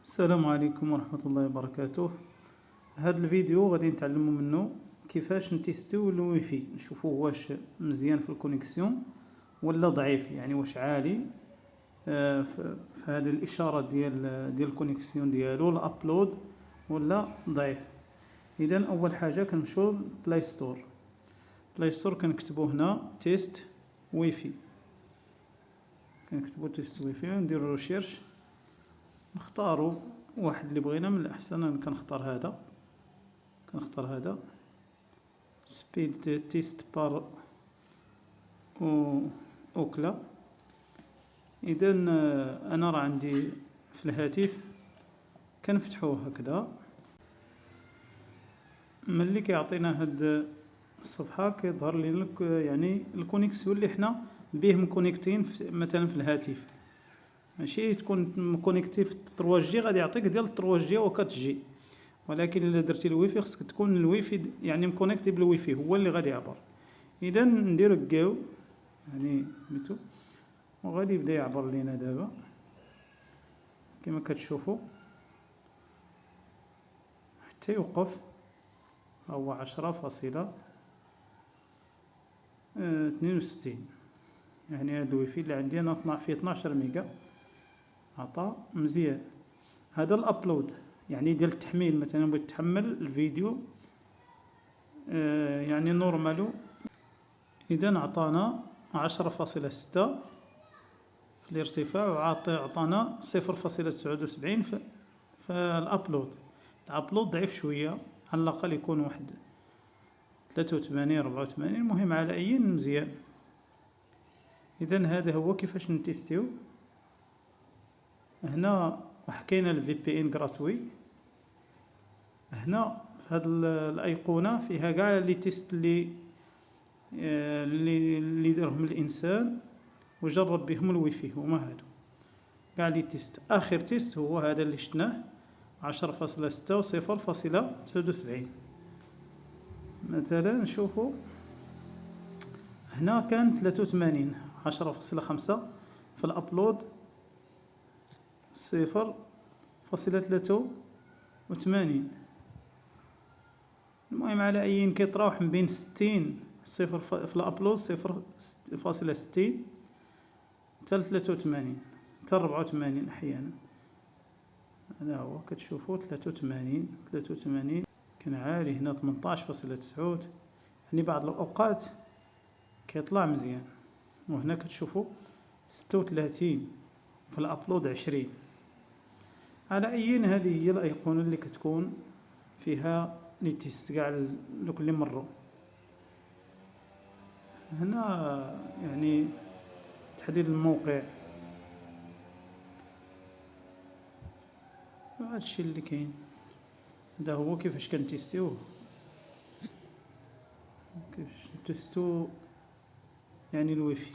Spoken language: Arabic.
السلام عليكم ورحمة الله وبركاته. هذا الفيديو غادي نتعلموا منه كيفاش نتيستيو الويفي، نشوفوا واش مزيان في الكونيكسيون ولا ضعيف، يعني واش عالي في هذه الاشارات ديال الكونيكسيون ديالو الابلود ولا ضعيف. اذا اول حاجه كنمشيو للبلاي ستور. بلاي ستور كنكتبوا هنا تيست ويفي، كنكتبوا تيست ويفي ونديروا ريشيرش، نختاروا واحد اللي بغينا. من الاحسن انا كنختار هذا سبيد تيست بار اوكلا. اذا انا راه عندي في الهاتف، كنفتحوه هكذا. ملي كيعطينا هاد الصفحه كيظهر لنا يعني الكونيكسيون اللي حنا به مكونيكتين مثلا في الهاتف. ماشي تكون مكونيكتي في 3 جي غادي يعطيك ديال 3 جي و 4 جي، ولكن الا درتي الويفي خصك تكون الويفي يعني مكونيكتي بالويفي هو اللي غادي يعبر. اذا نديرو كاو يعني سميتو، وغادي يبدا يعبر لينا دابا كما كتشوفوا حتى يوقف. هو 10.62. يعني هذا الويفي اللي عندي انا فيه 12 ميجا، عطا مزيان. هذا الابلود يعني ديال التحميل، مثلا بغيت تحمل الفيديو يعني نورمالو. اذا عطانا 10.6 في الارتفاع، وعطانا 0.79 في الابلود. الابلود ضعيف شويه، على الاقل يكون واحد 83 84، المهم على اي مزيان. اذا هذا هو كيفاش نتيستيو. هنا حكينا الفي بي ان غراتوي. هنا في هذه الايقونه فيها كاع لي تيست اللي دارهم الانسان وجرب بهم الويفي، هما هادو كاع لي تيست. اخر تيست هو هذا اللي شفناه 10.6 و 0.79. مثلا نشوفوا هنا كان 83 10.5 في الابلود 0.83. المهم على اي كيتراوح من بين 60 صفر في الابلود 0.60 حتى 83 حتى 84 احيانا. هذا هو كتشوفوا 83 كان عالي. هنا 18.9، يعني بعض الاوقات كيطلع مزيان. وهنا كتشوفوا 36 في الابلود 20. على اي هذه هي الايقونه اللي كتكون فيها لي تيست كاع دوك اللي مروا. هنا يعني تحديد الموقع، هذا الشيء اللي كاين. هذا هو كيفاش كنتيستيوه، كيفاش نتيستو يعني الويفي.